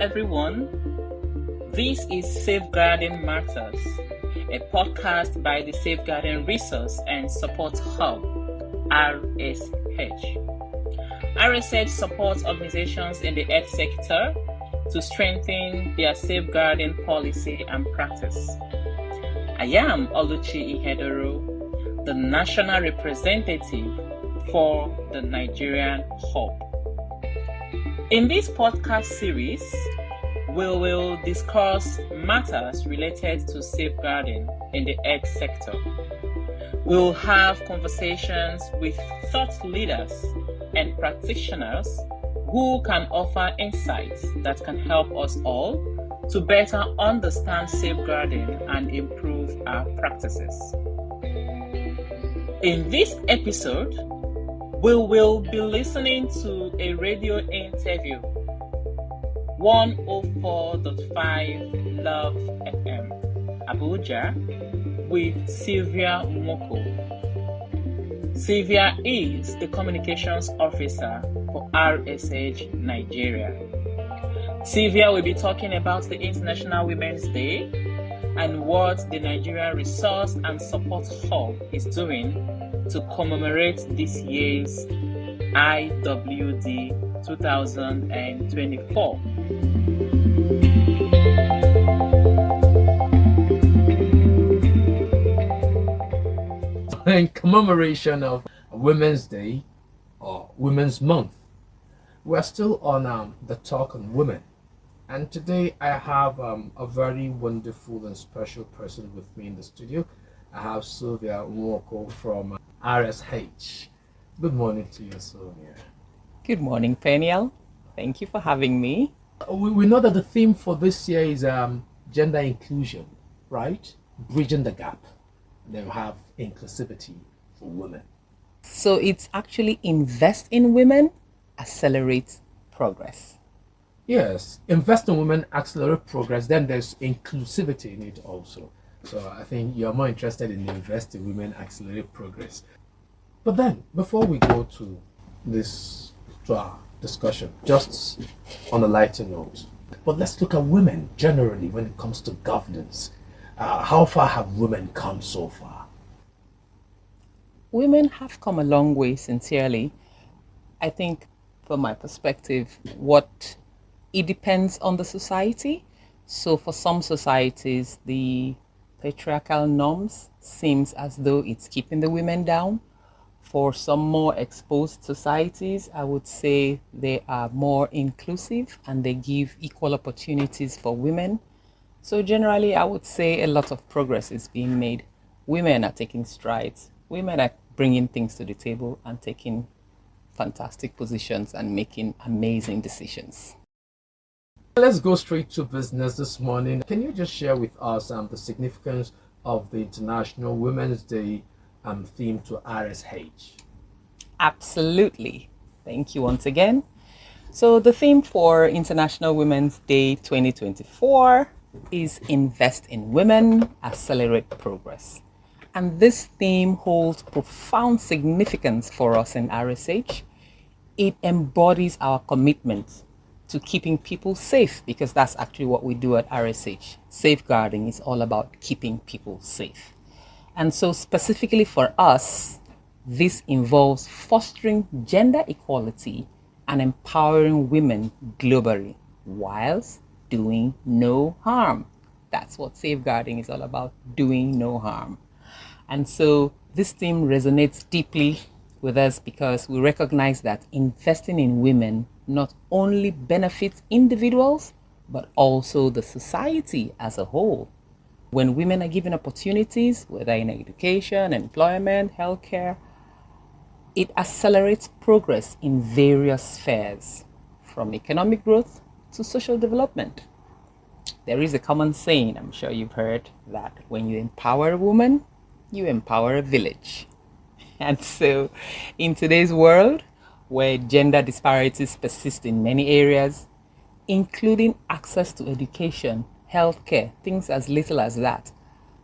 everyone. This is Safeguarding Matters, a podcast by the Safeguarding Resource and Support Hub, RSH. RSH supports organizations in the health sector to strengthen their safeguarding policy and practice. I am Oluchi Ihedoro, the national representative for the Nigerian Hub. In this podcast series, we will discuss matters related to safeguarding in the health sector. We will have conversations with thought leaders and practitioners who can offer insights that can help us all to better understand safeguarding and improve our practices. In this episode, we will be listening to a radio interview, 104.5 Love FM, Abuja, with Sylvia Nwoko. Sylvia is the communications officer for RSH Nigeria. Sylvia will be talking about the International Women's Day and what the Nigeria Resource and Support Hub is doing to commemorate this year's IWD 2024. In commemoration of Women's Day or Women's Month, we're still on the talk on women, and today I have a very wonderful and special person with me in the studio. I have Sylvia Nwoko from RSH. Good morning to you, Sylvia. Good morning, Peniel. Thank you for having me. We know that the theme for this year is gender inclusion, right? Bridging the gap. They have inclusivity for women. So it's actually invest in women, accelerate progress. Yes, invest in women, accelerate progress. Then there's inclusivity in it also. So I think you're more interested in invest in women, accelerate progress. But then, before we go to our discussion, just on a lighter note, but let's look at women generally when it comes to governance. How far have women come so far? Women have come a long way, sincerely. I think, from my perspective, it depends on the society. So for some societies, the patriarchal norms seems as though it's keeping the women down. For some more exposed societies, I would say they are more inclusive and they give equal opportunities for women. So generally, I would say a lot of progress is being made. Women are taking strides. Women are bringing things to the table and taking fantastic positions and making amazing decisions. Let's go straight to business this morning. Can you just share with us the significance of the International Women's Day theme to RSH? Absolutely. Thank you once again. So the theme for International Women's Day 2024 is Invest in Women, Accelerate Progress. And this theme holds profound significance for us in RSH. It embodies our commitment to keeping people safe, because that's actually what we do at RSH. Safeguarding is all about keeping people safe. And so specifically for us, this involves fostering gender equality and empowering women globally whilst doing no harm. That's what safeguarding is all about, doing no harm. And so this theme resonates deeply with us because we recognize that investing in women not only benefits individuals, but also the society as a whole. When women are given opportunities, whether in education, employment, healthcare, it accelerates progress in various spheres, from economic growth to social development. There is a common saying, I'm sure you've heard, that when you empower a woman, you empower a village. And so in today's world, where gender disparities persist in many areas, including access to education, healthcare, things as little as that.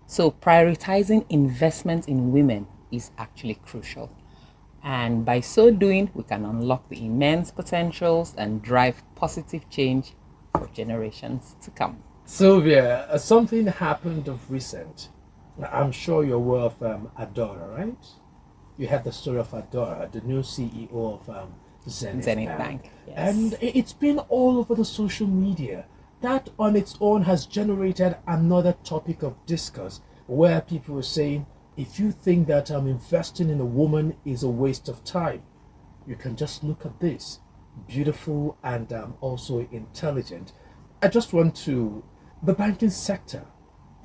So prioritizing investment in women is actually crucial. And by so doing, we can unlock the immense potentials and drive positive change for generations to come. Sylvia, something happened of recent. I'm sure you're aware of Adora, right? You had the story of Adora, the new CEO of Zenith Bank. Yes. And it's been all over the social media. That on its own has generated another topic of discourse where people are saying, if you think that investing in a woman is a waste of time, you can just look at this. Beautiful and also intelligent. I just want to, the banking sector,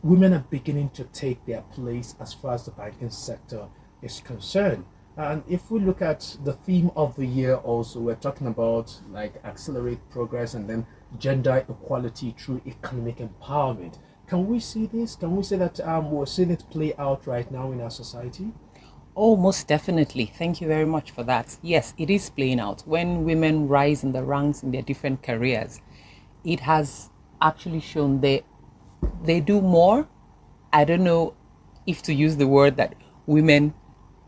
women are beginning to take their place as far as the banking sector is concerned. And if we look at the theme of the year also, we're talking about like accelerate progress and then gender equality through economic empowerment. Can we see this? Can we say that we're seeing it play out right now in our society? Oh, most definitely. Thank you very much for that. Yes, it is playing out. When women rise in the ranks in their different careers, it has actually shown they do more. I don't know if to use the word that women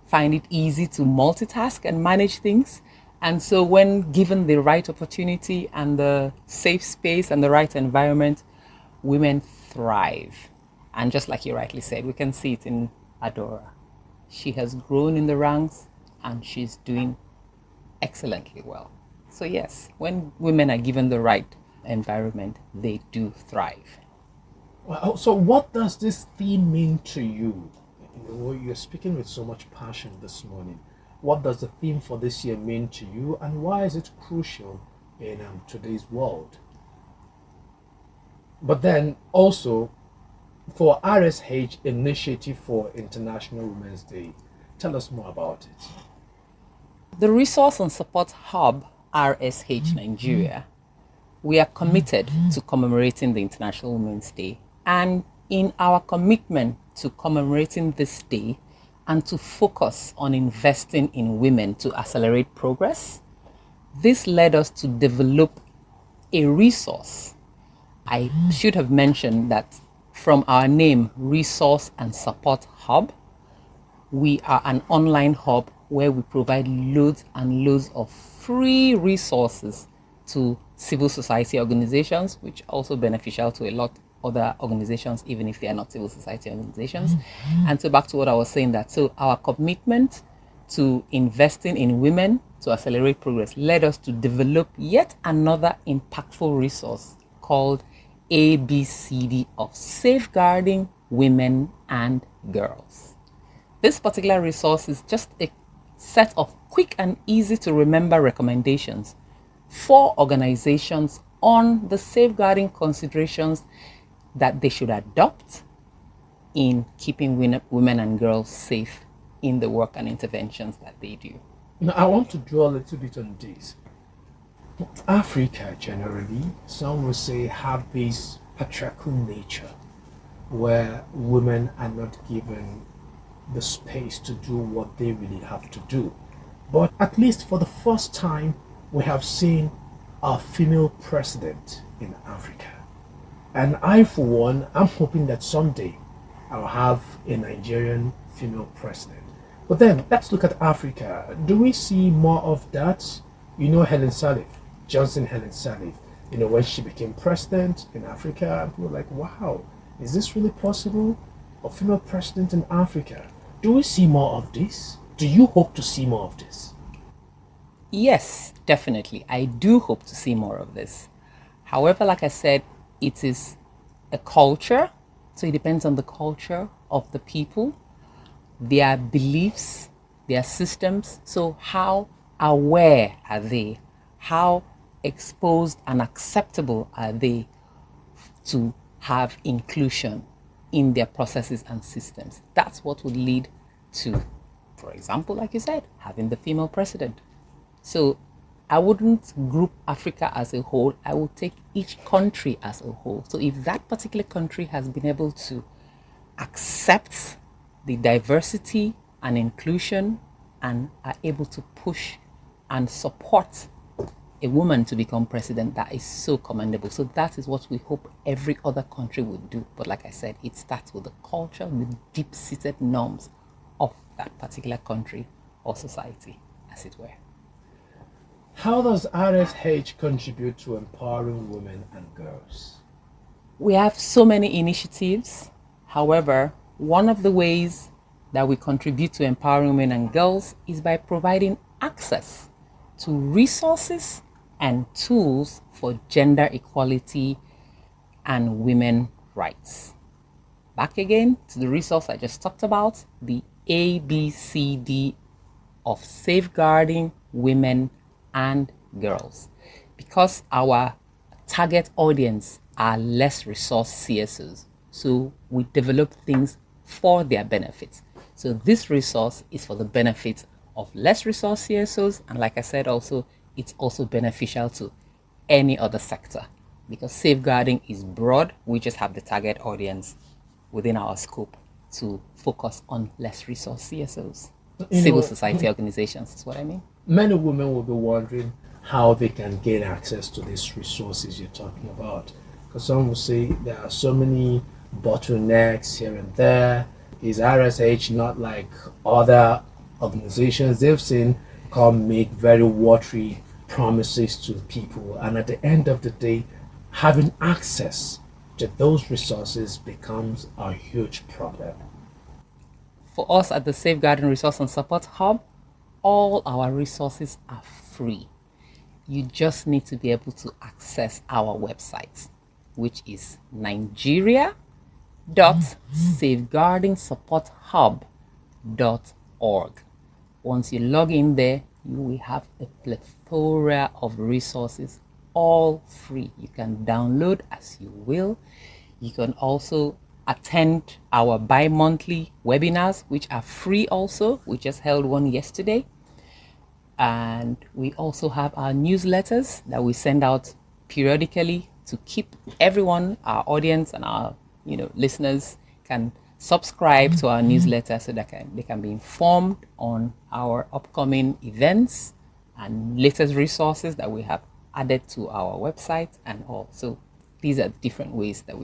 find it easy to multitask and manage things. And so when given the right opportunity and the safe space and the right environment, women thrive. And just like you rightly said, we can see it in Adora. She has grown in the ranks and she's doing excellently well. So yes, when women are given the right environment, they do thrive. Well, so what does this theme mean to you? You're speaking with so much passion this morning. What does the theme for this year mean to you, and why is it crucial in today's world? But then also, for RSH Initiative for International Women's Day, tell us more about it. The Resource and Support Hub, RSH Nigeria, we are committed to commemorating the International Women's Day. And in our commitment to commemorating this day and to focus on investing in women to accelerate progress, this led us to develop a resource. I should have mentioned that from our name, Resource and Support Hub, we are an online hub where we provide loads and loads of free resources to civil society organizations, which are also beneficial to a lot other organizations, even if they are not civil society organizations. And so back to what I was saying, that so our commitment to investing in women to accelerate progress led us to develop yet another impactful resource called ABCD of Safeguarding Women and Girls. This particular resource is just a set of quick and easy to remember recommendations for organizations on the safeguarding considerations that they should adopt in keeping women and girls safe in the work and interventions that they do. Now, I want to draw a little bit on this. Africa generally, some will say, have this patriarchal nature where women are not given the space to do what they really have to do. But at least for the first time, we have seen a female president in Africa. And I, for one, I'm hoping that someday I'll have a Nigerian female president. But then, let's look at Africa. Do we see more of that? You know Helen Sirleaf, Johnson Helen Sirleaf. You know, when she became president in Africa, people were like, wow, is this really possible? A female president in Africa. Do we see more of this? Do you hope to see more of this? Yes, definitely. I do hope to see more of this. However, like I said, it is a culture, so it depends on the culture of the people, their beliefs, their systems. So how aware are they? How exposed and acceptable are they to have inclusion in their processes and systems? That's what would lead to, for example, like you said, having the female president. So I wouldn't group Africa as a whole. I would take each country as a whole. So if that particular country has been able to accept the diversity and inclusion and are able to push and support a woman to become president, that is so commendable. So that is what we hope every other country would do. But like I said, it starts with the culture, with deep-seated norms of that particular country or society, as it were. How does RSH contribute to empowering women and girls? We have so many initiatives. However, one of the ways that we contribute to empowering women and girls is by providing access to resources and tools for gender equality and women rights. Back again to the resource I just talked about, the ABCD of safeguarding women and girls. Because our target audience are less resource CSOs, so we develop things for their benefit. So this resource is for the benefit of less resource CSOs, and like I said also, it's also beneficial to any other sector because safeguarding is broad. We just have the target audience within our scope to focus on less resource CSOs. Civil society organizations is what I mean. Many women will be wondering how they can gain access to these resources you're talking about. Because some will say there are so many bottlenecks here and there. Is RSH not like other organizations they've seen come make very watery promises to people, and at the end of the day, having access to those resources becomes a huge problem? For us at the Safeguarding Resource and Support Hub, all our resources are free. You just need to be able to access our website, which is nigeria.safeguardingsupporthub.org. Once you log in there, you will have a plethora of resources, all free. You can download as you will. You can also attend our bi-monthly webinars, which are free also. We just held one yesterday. And we also have our newsletters that we send out periodically to keep everyone, our audience and our listeners can subscribe to our newsletter so that they can be informed on our upcoming events and latest resources that we have added to our website and all. So these are different ways that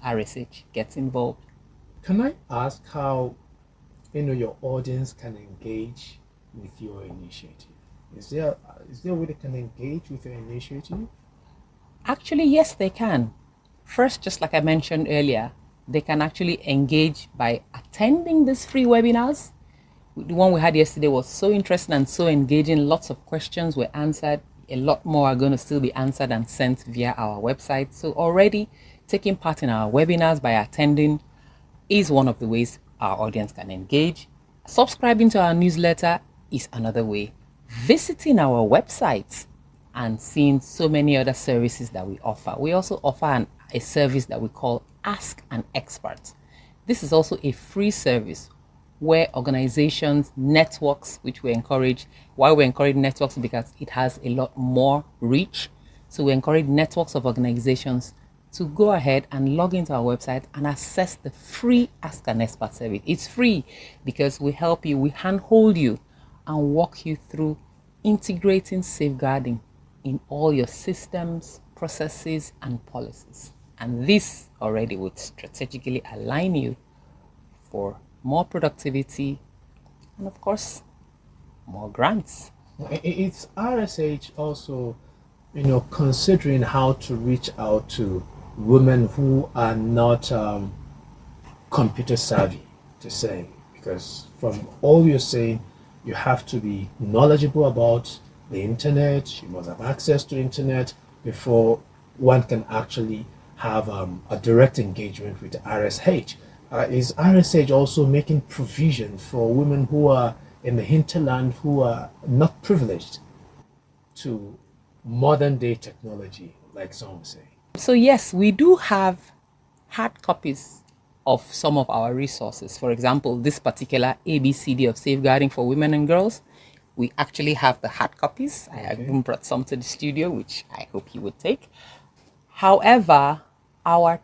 RSH gets involved. Can I ask how your audience can engage with your initiative? Is there a way they can engage with your initiative? Actually, yes, they can. First, just like I mentioned earlier, they can actually engage by attending these free webinars. The one we had yesterday was so interesting and so engaging. Lots of questions were answered. A lot more are going to still be answered and sent via our website. So already taking part in our webinars by attending is one of the ways our audience can engage. Subscribing to our newsletter is another way. Visiting our websites and seeing so many other services that we offer. We also offer a service that we call Ask an Expert. This is also a free service where organizations, networks, which we encourage. Why we encourage networks? Because it has a lot more reach. So we encourage networks of organizations to go ahead and log into our website and access the free Ask an Expert service. It's free because we help you, we handhold you and walk you through integrating safeguarding in all your systems, processes, and policies. And this already would strategically align you for more productivity and, of course, more grants. It's RSH also, considering how to reach out to women who are not computer savvy, to say, because from all you're saying, you have to be knowledgeable about the internet. You must have access to internet before one can actually have a direct engagement with RSH. Is RSH also making provision for women who are in the hinterland who are not privileged to modern day technology, like some say? So yes, we do have hard copies of some of our resources. For example, this particular ABCD of safeguarding for women and girls, we actually have the hard copies. I have even brought some to the studio, which I hope you would take. However, our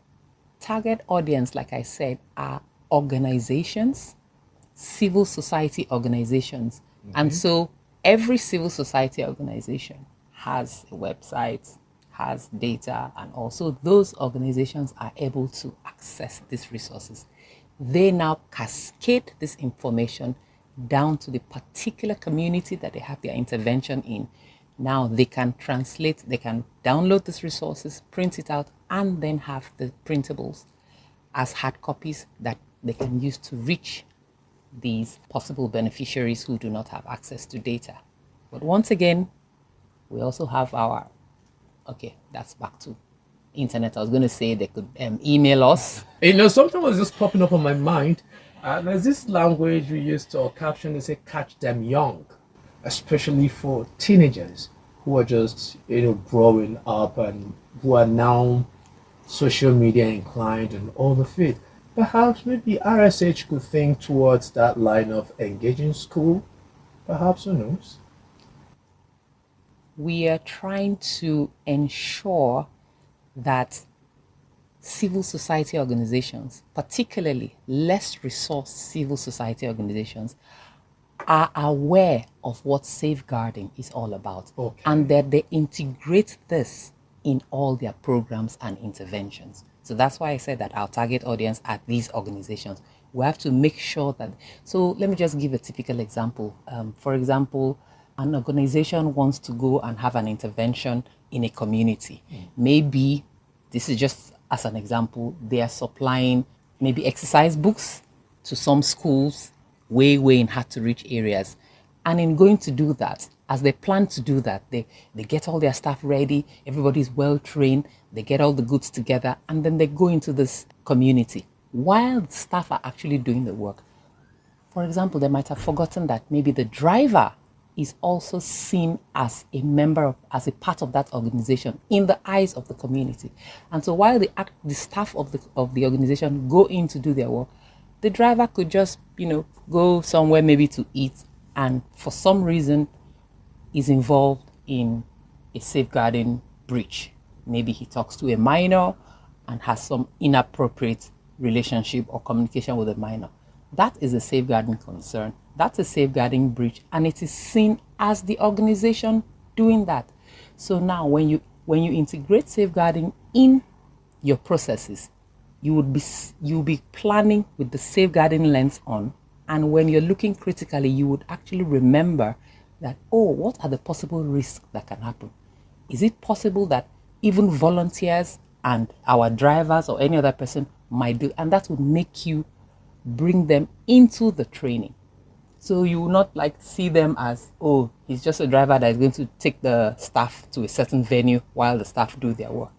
target audience, like I said, are organizations, civil society organizations. And so every civil society organization has a website, has data, and also those organizations are able to access these resources. They now cascade this information down to the particular community that they have their intervention in Now they can translate, they can download these resources, print it out, and then have the printables as hard copies that they can use to reach these possible beneficiaries who do not have access to data. But once again, we also have our, okay, that's back to internet. I was going to say they could email us. Something was just popping up on my mind. There's this language we use to, or caption, they say catch them young, especially for teenagers who are just, growing up and who are now social media inclined and all the fit. Perhaps maybe RSH could think towards that line of engaging school. Perhaps, who knows? We are trying to ensure that civil society organizations, particularly less resourced civil society organizations, are aware of what safeguarding is all about, Okay. and that they integrate this in all their programs and interventions. So that's why I said that our target audience are these organizations. We have to make sure that, so let me just give a typical example. For example, an organization wants to go and have an intervention in a community. Maybe, this is just as an example, they are supplying maybe exercise books to some schools way in hard to reach areas. And in going to do that, as they plan to do that, they get all their staff ready, everybody's well trained, they get all the goods together, and then they go into this community. While the staff are actually doing the work, for example, they might have forgotten that maybe the driver is also seen as a member of, as a part of that organization in the eyes of the community. And so while the staff of the organization go in to do their work, the driver could just, go somewhere maybe to eat, and for some reason is involved in a safeguarding breach. Maybe he talks to a minor and has some inappropriate relationship or communication with a minor. That is a safeguarding concern. That's a safeguarding breach, and it is seen as the organization doing that. So now when you integrate safeguarding in your processes, you'll be planning with the safeguarding lens on, and when you're looking critically, you would actually remember that, what are the possible risks that can happen? Is it possible that even volunteers and our drivers or any other person might do? And that would make you bring them into the training. So you will not see them as, he's just a driver that is going to take the staff to a certain venue while the staff do their work.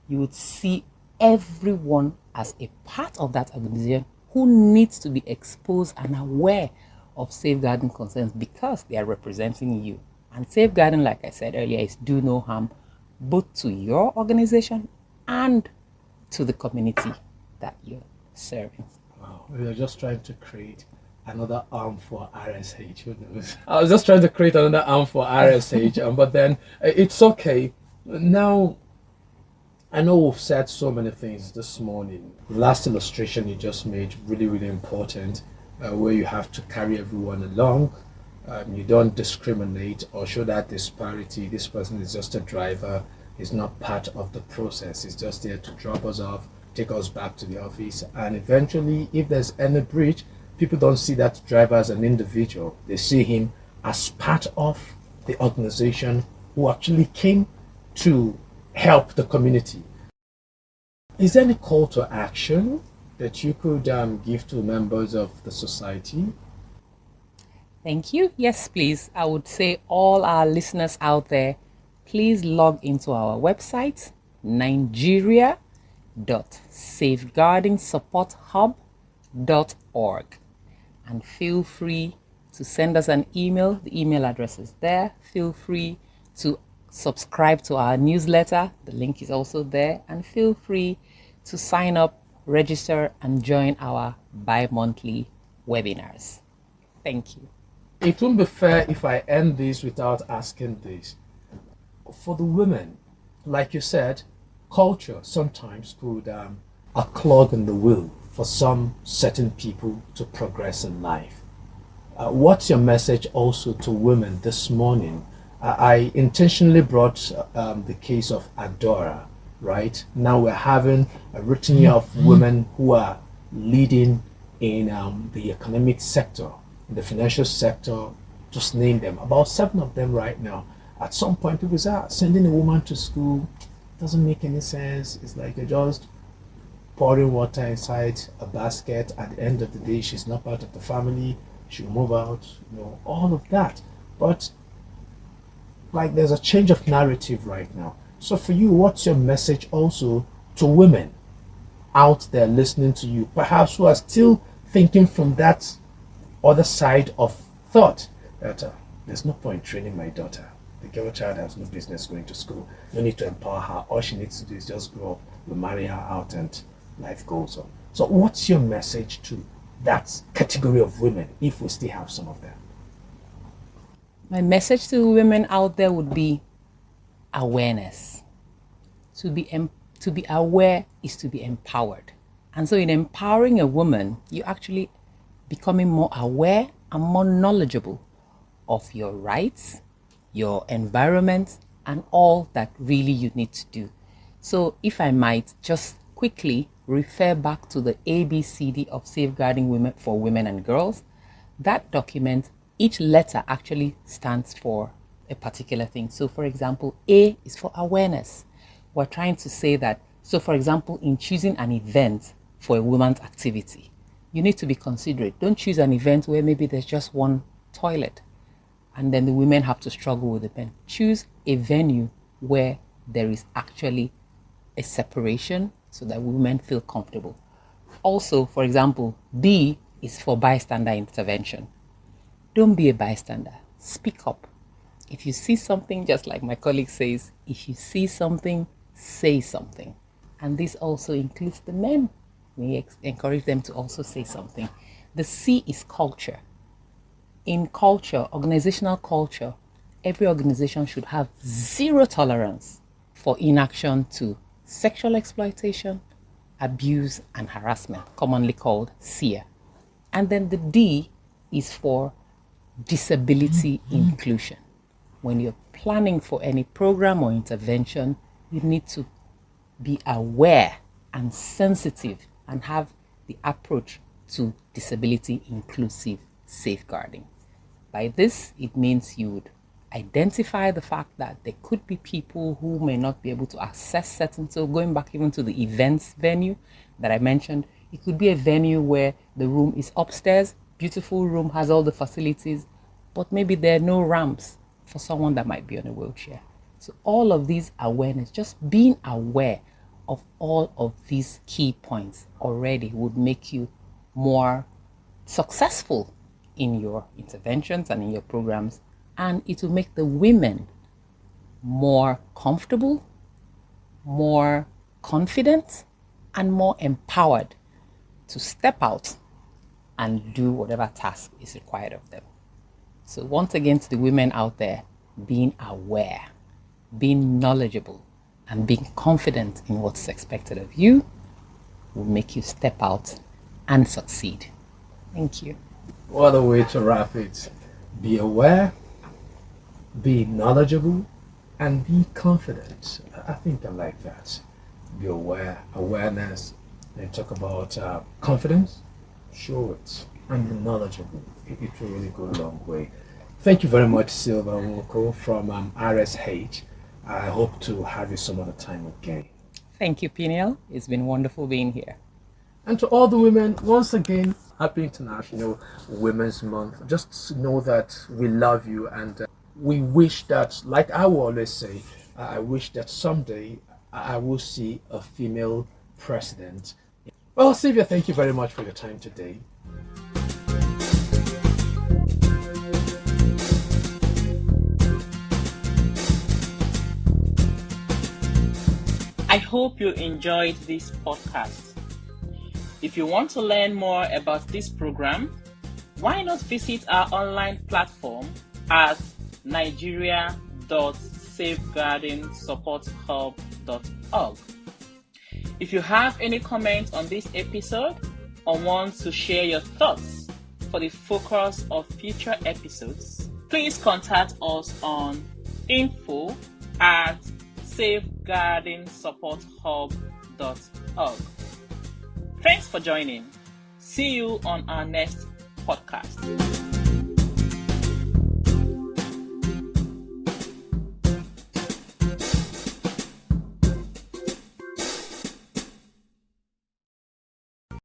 You would see everyone as a part of that organization who needs to be exposed and aware of safeguarding concerns because they are representing you. And safeguarding, like I said earlier, is do no harm both to your organization and to the community that you're serving. Wow, we are just trying to create another arm for RSH. Who knows? I was just trying to create another arm for RSH, but then it's okay. Now, I know we've said so many things this morning. The last illustration you just made, really important, where you have to carry everyone along. You don't discriminate or show that disparity. This person is just a driver, is not part of the process. He's just there to drop us off, take us back to the office, and eventually, if there's any breach, people don't see that driver as an individual. They see him as part of the organization who actually came to help the community. Is there any call to action that you could give to members of the society? Thank you. Yes, please. I would say all our listeners out there, please log into our website, nigeria.safeguardingsupporthub.org, and feel free to send us an email. The email address is there. Feel free to subscribe to our newsletter. The link is also there. And feel free to sign up, register, and join our bi-monthly webinars. Thank you. It won't be fair if I end this without asking this. For the women, like you said, culture sometimes could a clog in the wheel for some certain people to progress in life. What's your message also to women this morning? I intentionally brought the case of Adora, right? Now we're having a litany of women who are leading in the economic sector, in the financial sector, just name them, about 7 of them right now. at some point people say, sending a woman to school doesn't make any sense. It's like you're just pouring water inside a basket. At the end of the day, she's not part of the family. She'll move out, all of that. But like there's a change of narrative right now. So for you, what's your message also to women out there listening to you, perhaps who are still thinking from that other side of thought that there's no point training my daughter. The girl child has no business going to school. No need to empower her. All she needs to do is just grow up. We marry her out and life goes on. So what's your message to that category of women, if we still have some of them? My message to women out there would be awareness. To be aware is to be empowered. And so in empowering a woman, you're actually becoming more aware and more knowledgeable of your rights, your environment, and all that really you need to do. So if I might just quickly refer back to the ABCD of safeguarding women for women and girls, that document, each letter actually stands for a particular thing. So for example, A is for awareness. We're trying to say that, so for example, in choosing an event for a woman's activity, you need to be considerate. Don't choose an event where maybe there's just one toilet and then the women have to struggle with the men. Choose a venue where there is actually a separation so that women feel comfortable. Also, for example, B is for bystander intervention. Don't be a bystander. Speak up. If you see something, just like my colleague says, if you see something, say something. And this also includes the men. We encourage them to also say something. The C is culture. In culture, organizational culture, every organization should have zero tolerance for inaction to sexual exploitation, abuse, and harassment, commonly called SEER. And then the D is for disability inclusion. When you're planning for any program or intervention, you need to be aware and sensitive and have the approach to disability inclusive safeguarding. By this, it means you would identify the fact that there could be people who may not be able to access certain, so going back even to the events venue that I mentioned, it could be a venue where the room is upstairs, beautiful room, has all the facilities, but maybe there are no ramps for someone that might be on a wheelchair. So all of these awareness, just being aware of all of these key points already would make you more successful in your interventions and in your programs, and it will make the women more comfortable, more confident, and more empowered to step out and do whatever task is required of them. So once again, to the women out there, being aware, being knowledgeable, and being confident in what's expected of you will make you step out and succeed. Thank you. What a way to wrap it. Be aware, be knowledgeable, and be confident. I think I like that. Be aware, awareness, and talk about confidence, show it, and be knowledgeable. It will really go a long way. Thank you very much, Sylvia Nwoko from RSH. I hope to have you some other time again. Thank you, Peniel. It's been wonderful being here. And to all the women, once again, happy International Women's Month. Just know that we love you, and we wish that, like I will always say, I wish that someday I will see a female president. Well, Sylvia, thank you very much for your time today. I hope you enjoyed this podcast. If you want to learn more about this program, why not visit our online platform at nigeria.safeguardingsupporthub.org. If you have any comments on this episode or want to share your thoughts for the focus of future episodes, please contact us on info@safeguardingsupporthub.org. Thanks for joining. See you on our next podcast.